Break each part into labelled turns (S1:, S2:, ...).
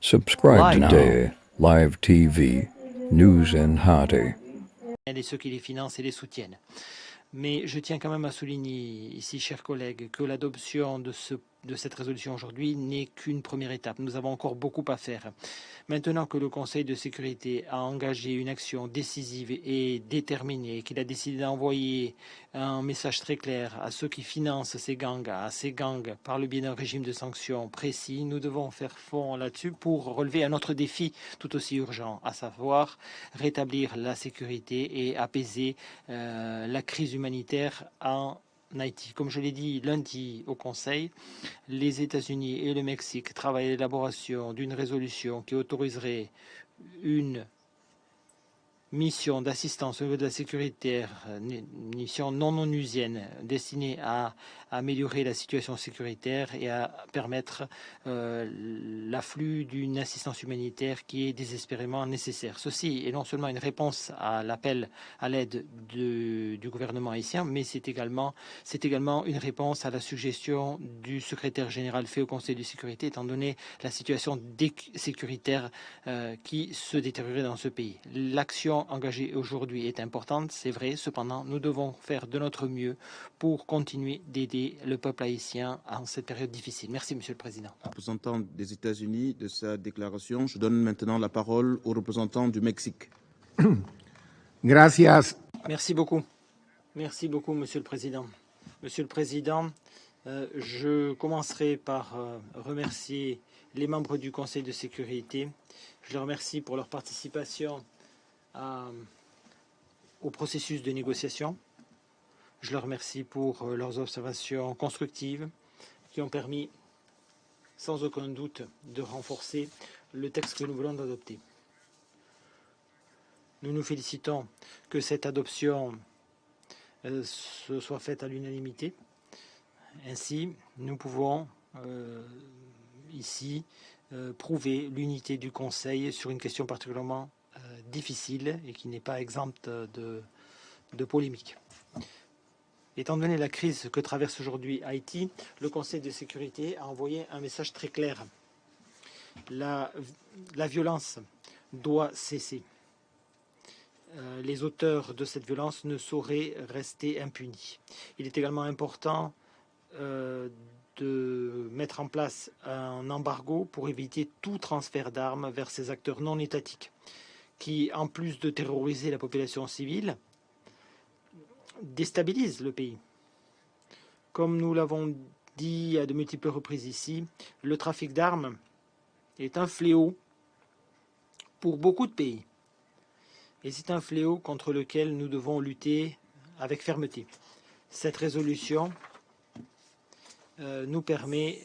S1: Subscribe today, Live TV, News and Hearty.
S2: Et ceux qui les financent et les soutiennent. Mais je tiens quand même à souligner ici, chers collègues, que l'adoption de cette résolution aujourd'hui n'est qu'une première étape. Nous avons encore beaucoup à faire. Maintenant que le Conseil de sécurité a engagé une action décisive et déterminée, qu'il a décidé d'envoyer un message très clair à ceux qui financent ces gangs, par le biais d'un régime de sanctions précis, nous devons faire fond là-dessus pour relever un autre défi tout aussi urgent, à savoir rétablir la sécurité et apaiser la crise humanitaire en Haïti. Comme je l'ai dit lundi au Conseil, les États-Unis et le Mexique travaillent à l'élaboration d'une résolution qui autoriserait une mission d'assistance au niveau de la sécuritaire, mission non onusienne destinée à améliorer la situation sécuritaire et à permettre l'afflux d'une assistance humanitaire qui est désespérément nécessaire. Ceci est non seulement une réponse à l'appel à l'aide du gouvernement haïtien, mais c'est également une réponse à la suggestion du secrétaire général fait au Conseil de sécurité, étant donné la situation sécuritaire qui se détériorait dans ce pays. L'action engagée aujourd'hui est importante, c'est vrai, cependant, nous devons faire de notre mieux pour continuer d'aider le peuple haïtien en cette période difficile. Merci, Monsieur le Président.
S3: Représentant des États-Unis de sa déclaration. Je donne maintenant la parole au représentant du Mexique.
S4: Gracias.
S2: Merci beaucoup. Merci beaucoup, Monsieur le Président. Monsieur le Président, je commencerai par remercier les membres du Conseil de sécurité. Je les remercie pour leur participation au processus de négociation. Je les remercie pour leurs observations constructives qui ont permis, sans aucun doute, de renforcer le texte que nous voulons adopter. Nous nous félicitons que cette adoption se soit faite à l'unanimité. Ainsi, nous pouvons ici prouver l'unité du Conseil sur une question particulièrement difficile et qui n'est pas exempte de polémique. Étant donné la crise que traverse aujourd'hui Haïti, le Conseil de sécurité a envoyé un message très clair. La violence doit cesser. Les auteurs de cette violence ne sauraient rester impunis. Il est également important de mettre en place un embargo pour éviter tout transfert d'armes vers ces acteurs non étatiques qui, en plus de terroriser la population civile, déstabilisent le pays. Comme nous l'avons dit à de multiples reprises ici, le trafic d'armes est un fléau pour beaucoup de pays. Et c'est un fléau contre lequel nous devons lutter avec fermeté. Cette résolution nous permet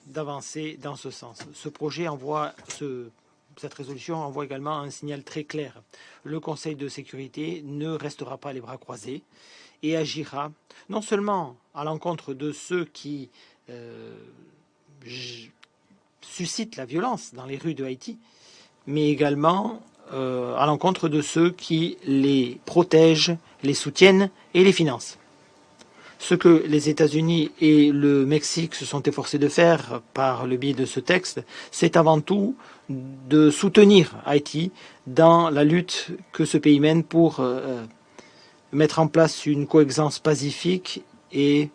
S2: d'avancer dans ce sens. Cette résolution envoie également un signal très clair. Le Conseil de sécurité ne restera pas les bras croisés et agira non seulement à l'encontre de ceux qui suscitent la violence dans les rues de Haïti, mais également à l'encontre de ceux qui les protègent, les soutiennent et les financent. Ce que les États-Unis et le Mexique se sont efforcés de faire par le biais de ce texte, c'est avant tout de soutenir Haïti dans la lutte que ce pays mène pour mettre en place une coexistence pacifique et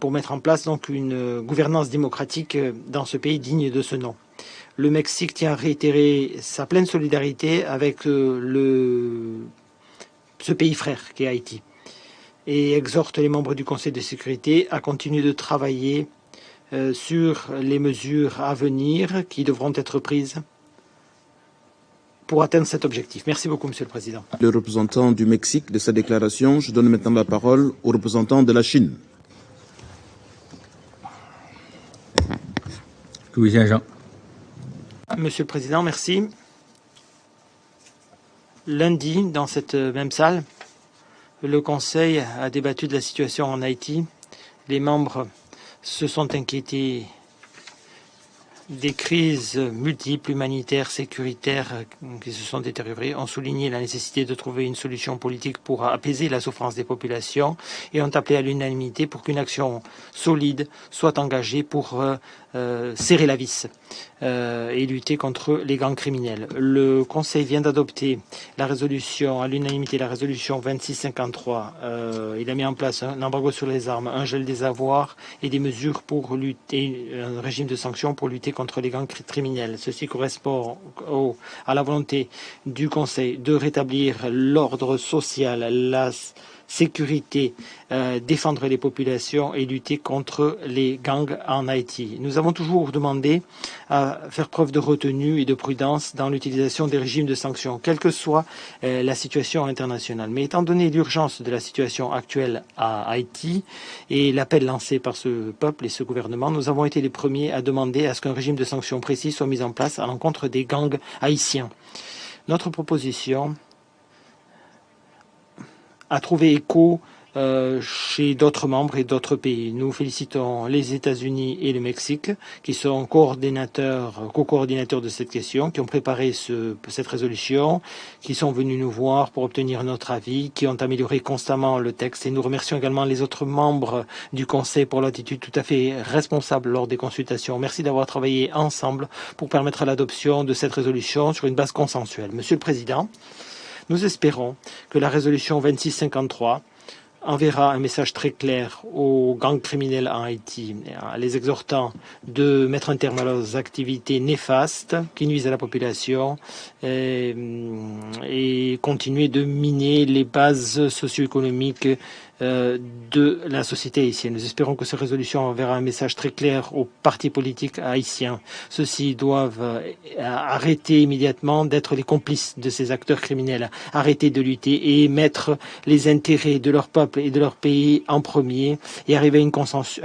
S2: pour mettre en place donc une gouvernance démocratique dans ce pays digne de ce nom. Le Mexique tient à réitérer sa pleine solidarité avec ce pays frère qu'est Haïti et exhorte les membres du Conseil de sécurité à continuer de travailler sur les mesures à venir qui devront être prises pour atteindre cet objectif. Merci beaucoup, Monsieur le Président.
S3: Le représentant du Mexique de sa déclaration. Je donne maintenant la parole au représentant de la Chine.
S2: Monsieur le Président, merci. Lundi, dans cette même salle, le Conseil a débattu de la situation en Haïti. Les membres se sont inquiétés Des crises multiples, humanitaires, sécuritaires, qui se sont détériorées, ont souligné la nécessité de trouver une solution politique pour apaiser la souffrance des populations et ont appelé à l'unanimité pour qu'une action solide soit engagée pour serrer la vis et lutter contre les gangs criminels. Le Conseil vient d'adopter la résolution, à l'unanimité, la résolution 2653. Il a mis en place un embargo sur les armes, un gel des avoirs et des mesures pour lutter, un régime de sanctions pour lutter contre les gangs criminels. Ceci correspond à la volonté du Conseil de rétablir l'ordre social, la sécurité, défendre les populations et lutter contre les gangs en Haïti. Nous avons toujours demandé à faire preuve de retenue et de prudence dans l'utilisation des régimes de sanctions, quelle que soit la situation internationale. Mais étant donné l'urgence de la situation actuelle à Haïti et l'appel lancé par ce peuple et ce gouvernement, nous avons été les premiers à demander à ce qu'un régime de sanctions précis soit mis en place à l'encontre des gangs haïtiens. Notre proposition a trouvé écho chez d'autres membres et d'autres pays. Nous félicitons les États-Unis et le Mexique qui sont co-coordinateurs de cette question, qui ont préparé cette résolution, qui sont venus nous voir pour obtenir notre avis, qui ont amélioré constamment le texte. Et nous remercions également les autres membres du Conseil pour l'attitude tout à fait responsable lors des consultations. Merci d'avoir travaillé ensemble pour permettre l'adoption de cette résolution sur une base consensuelle. Monsieur le Président, nous espérons que la résolution 2653 enverra un message très clair aux gangs criminels en Haïti, les exhortant de mettre un terme à leurs activités néfastes qui nuisent à la population et continuer de miner les bases socio-économiques de la société haïtienne. Nous espérons que cette résolution enverra un message très clair aux partis politiques haïtiens. Ceux-ci doivent arrêter immédiatement d'être les complices de ces acteurs criminels, arrêter de lutter et mettre les intérêts de leur peuple et de leur pays en premier et arriver à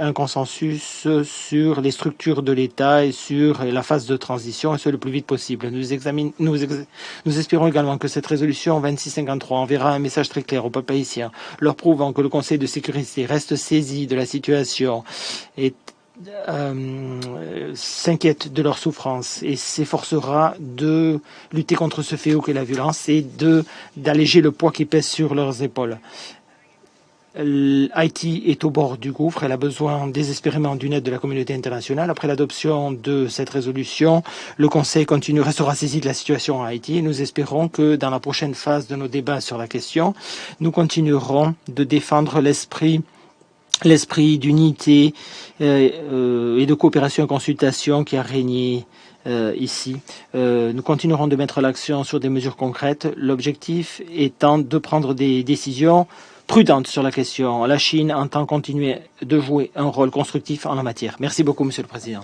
S2: un consensus sur les structures de l'État et sur la phase de transition et ce le plus vite possible. Nous espérons également que cette résolution 2653 enverra un message très clair au peuple haïtien, leur prouvant que le Conseil de sécurité reste saisi de la situation et s'inquiète de leur souffrance et s'efforcera de lutter contre ce fléau qu'est la violence et d'alléger le poids qui pèse sur leurs épaules. Haïti est au bord du gouffre, elle a besoin désespérément d'une aide de la communauté internationale. Après l'adoption de cette résolution, le Conseil restera saisi de la situation en Haïti et nous espérons que dans la prochaine phase de nos débats sur la question, nous continuerons de défendre l'esprit d'unité et de coopération et consultation qui a régné ici. Nous continuerons de mettre l'accent sur des mesures concrètes, l'objectif étant de prendre des décisions prudente sur la question. La Chine entend continuer de jouer un rôle constructif en la matière. Merci beaucoup, Monsieur le Président.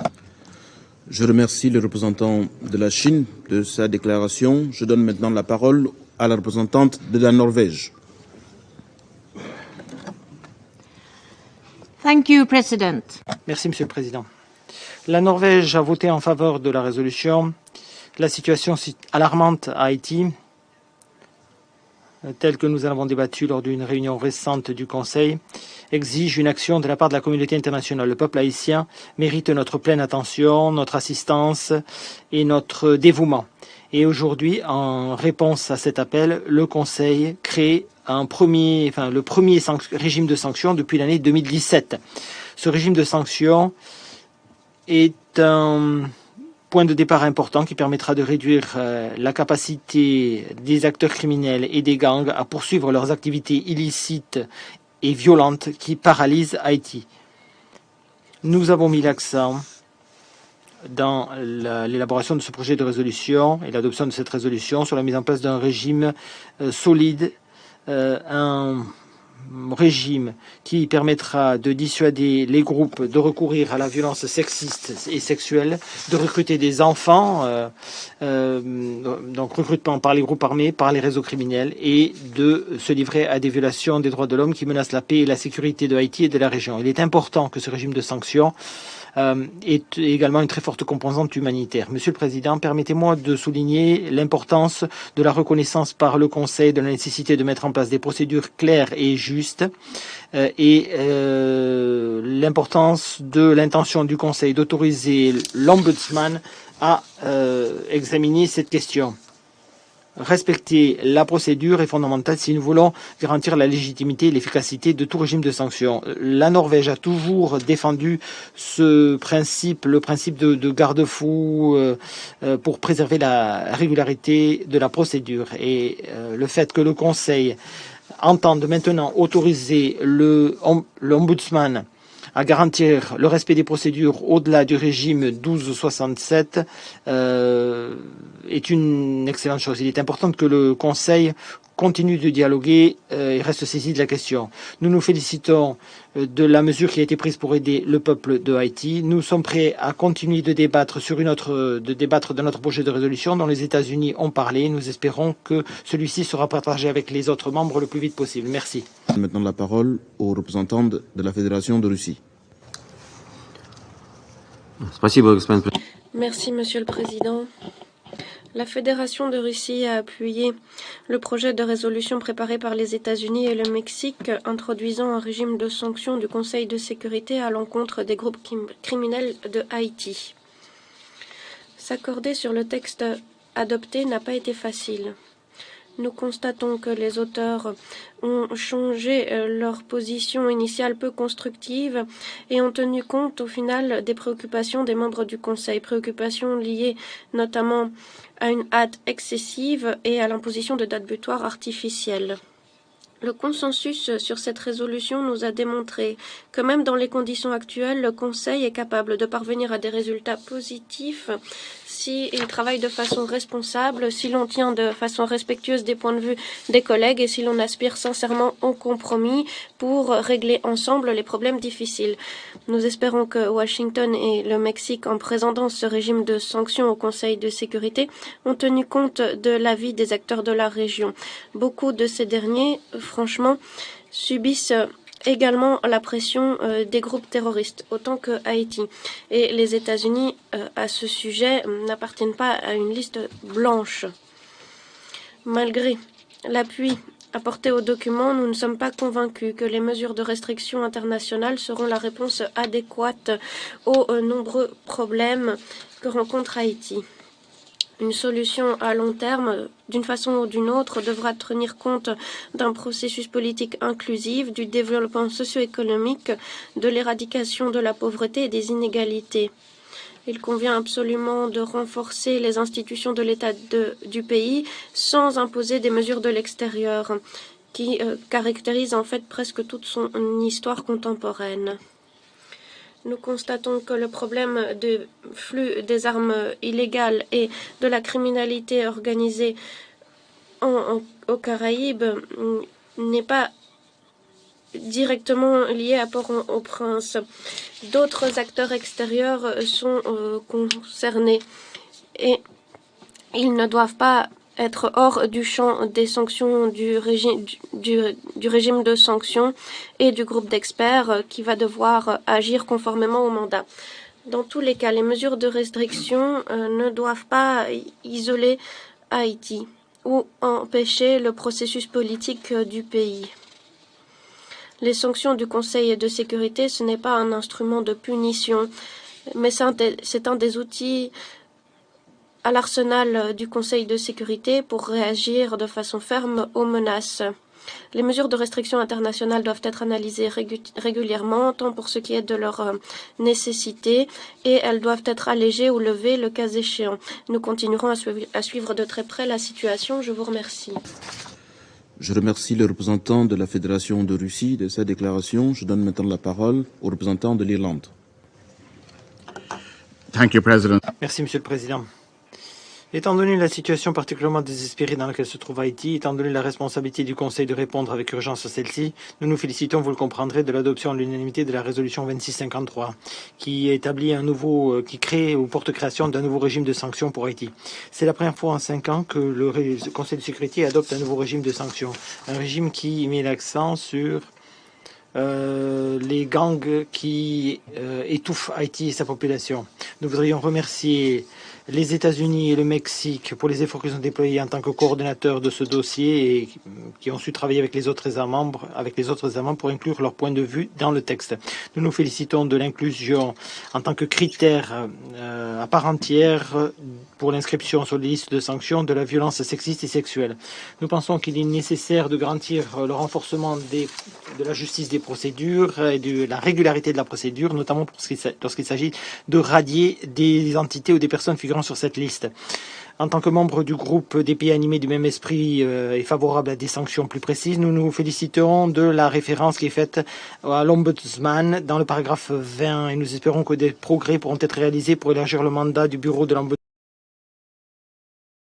S3: Je remercie le représentant de la Chine de sa déclaration. Je donne maintenant la parole à la représentante de la Norvège.
S4: Thank you, President.
S2: Merci, Monsieur le Président. La Norvège a voté en faveur de la résolution. La situation alarmante à Haïti, telle que nous en avons débattu lors d'une réunion récente du Conseil, exige une action de la part de la communauté internationale. Le peuple haïtien mérite notre pleine attention, notre assistance et notre dévouement. Et aujourd'hui, en réponse à cet appel, le Conseil crée le premier régime de sanctions depuis l'année 2017. Ce régime de sanctions est un point de départ important qui permettra de réduire la capacité des acteurs criminels et des gangs à poursuivre leurs activités illicites et violentes qui paralysent Haïti. Nous avons mis l'accent dans l'élaboration de ce projet de résolution et l'adoption de cette résolution sur la mise en place d'un régime solide, un régime qui permettra de dissuader les groupes de recourir à la violence sexiste et sexuelle, de recruter des enfants, donc recrutement par les groupes armés, par les réseaux criminels, et de se livrer à des violations des droits de l'homme qui menacent la paix et la sécurité de Haïti et de la région. Il est important que ce régime de sanctions est également une très forte composante humanitaire. Monsieur le Président, permettez-moi de souligner l'importance de la reconnaissance par le Conseil de la nécessité de mettre en place des procédures claires et justes et l'importance de l'intention du Conseil d'autoriser l'Ombudsman à examiner cette question. Respecter la procédure est fondamental si nous voulons garantir la légitimité et l'efficacité de tout régime de sanctions. La Norvège a toujours défendu ce principe, le principe de garde-fou pour préserver la régularité de la procédure. Et le fait que le Conseil entende maintenant autoriser l'Ombudsman à garantir le respect des procédures au-delà du régime 1267 est une excellente chose. Il est important que le Conseil continue de dialoguer et reste saisi de la question. Nous nous félicitons de la mesure qui a été prise pour aider le peuple de Haïti. Nous sommes prêts à continuer de débattre de notre projet de résolution dont les États-Unis ont parlé. Nous espérons que celui-ci sera partagé avec les autres membres le plus vite possible. Merci.
S3: Maintenant la parole au représentant de la Fédération de Russie.
S4: Merci, Monsieur le Président. La Fédération de Russie a appuyé le projet de résolution préparé par les États-Unis et le Mexique introduisant un régime de sanctions du Conseil de sécurité à l'encontre des groupes criminels de Haïti. S'accorder sur le texte adopté n'a pas été facile. Nous constatons que les auteurs ont changé leur position initiale peu constructive et ont tenu compte au final des préoccupations des membres du Conseil, préoccupations liées notamment à une hâte excessive et à l'imposition de dates butoirs artificielles. Le consensus sur cette résolution nous a démontré que même dans les conditions actuelles, le Conseil est capable de parvenir à des résultats positifs s'il travaille de façon responsable, si l'on tient de façon respectueuse des points de vue des collègues et si l'on aspire sincèrement au compromis pour régler ensemble les problèmes difficiles. Nous espérons que Washington et le Mexique, en présentant ce régime de sanctions au Conseil de sécurité, ont tenu compte de l'avis des acteurs de la région. Beaucoup de ces derniers, franchement, subissent également la pression des groupes terroristes, autant que Haïti. Et les États-Unis, à ce sujet, n'appartiennent pas à une liste blanche. Malgré l'appui apporté au document, nous ne sommes pas convaincus que les mesures de restriction internationales seront la réponse adéquate aux nombreux problèmes que rencontre Haïti. Une solution à long terme, d'une façon ou d'une autre, devra tenir compte d'un processus politique inclusif, du développement socio-économique, de l'éradication de la pauvreté et des inégalités. Il convient absolument de renforcer les institutions de l'État du pays sans imposer des mesures de l'extérieur qui caractérisent en fait presque toute son histoire contemporaine. Nous constatons que le problème du flux des armes illégales et de la criminalité organisée aux Caraïbes n'est pas directement lié à Port-au-Prince. D'autres acteurs extérieurs sont concernés et ils ne doivent pas être hors du champ des sanctions du régime de sanctions et du groupe d'experts qui va devoir agir conformément au mandat. Dans tous les cas, les mesures de restriction ne doivent pas isoler Haïti ou empêcher le processus politique du pays. Les sanctions du Conseil de sécurité, ce n'est pas un instrument de punition, mais c'est un des outils à l'arsenal du Conseil de sécurité pour réagir de façon ferme aux menaces. Les mesures de restriction internationale doivent être analysées régulièrement, tant pour ce qui est de leur nécessité, et elles doivent être allégées ou levées le cas échéant. Nous continuerons à suivre de très près la situation. Je vous remercie.
S3: Je remercie le représentant de la Fédération de Russie de sa déclaration. Je donne maintenant la parole au représentant de l'Irlande.
S2: Merci, Monsieur le Président. Étant donné la situation particulièrement désespérée dans laquelle se trouve Haïti, étant donné la responsabilité du Conseil de répondre avec urgence à celle-ci, nous nous félicitons, vous le comprendrez, de l'adoption à l'unanimité de la résolution 2653, qui établit qui crée ou porte création d'un nouveau régime de sanctions pour Haïti. C'est la première fois en 5 ans que le Conseil de sécurité adopte un nouveau régime de sanctions, un régime qui met l'accent sur les gangs qui étouffent Haïti et sa population. Nous voudrions remercier les États-Unis et le Mexique pour les efforts qu'ils ont déployés en tant que coordonnateurs de ce dossier et qui ont su travailler avec les autres États membres, pour inclure leur point de vue dans le texte. Nous nous félicitons de l'inclusion en tant que critère à part entière pour l'inscription sur les listes de sanctions de la violence sexiste et sexuelle. Nous pensons qu'il est nécessaire de garantir le renforcement de la justice des procédures et de la régularité de la procédure, notamment lorsqu'il s'agit de radier des entités ou des personnes figurant sur cette liste. En tant que membre du groupe des pays animés du même esprit et favorable à des sanctions plus précises, nous nous félicitons de la référence qui est faite à l'Ombudsman dans le paragraphe 20 et nous espérons que des progrès pourront être réalisés pour élargir le mandat du bureau de l'Ombudsman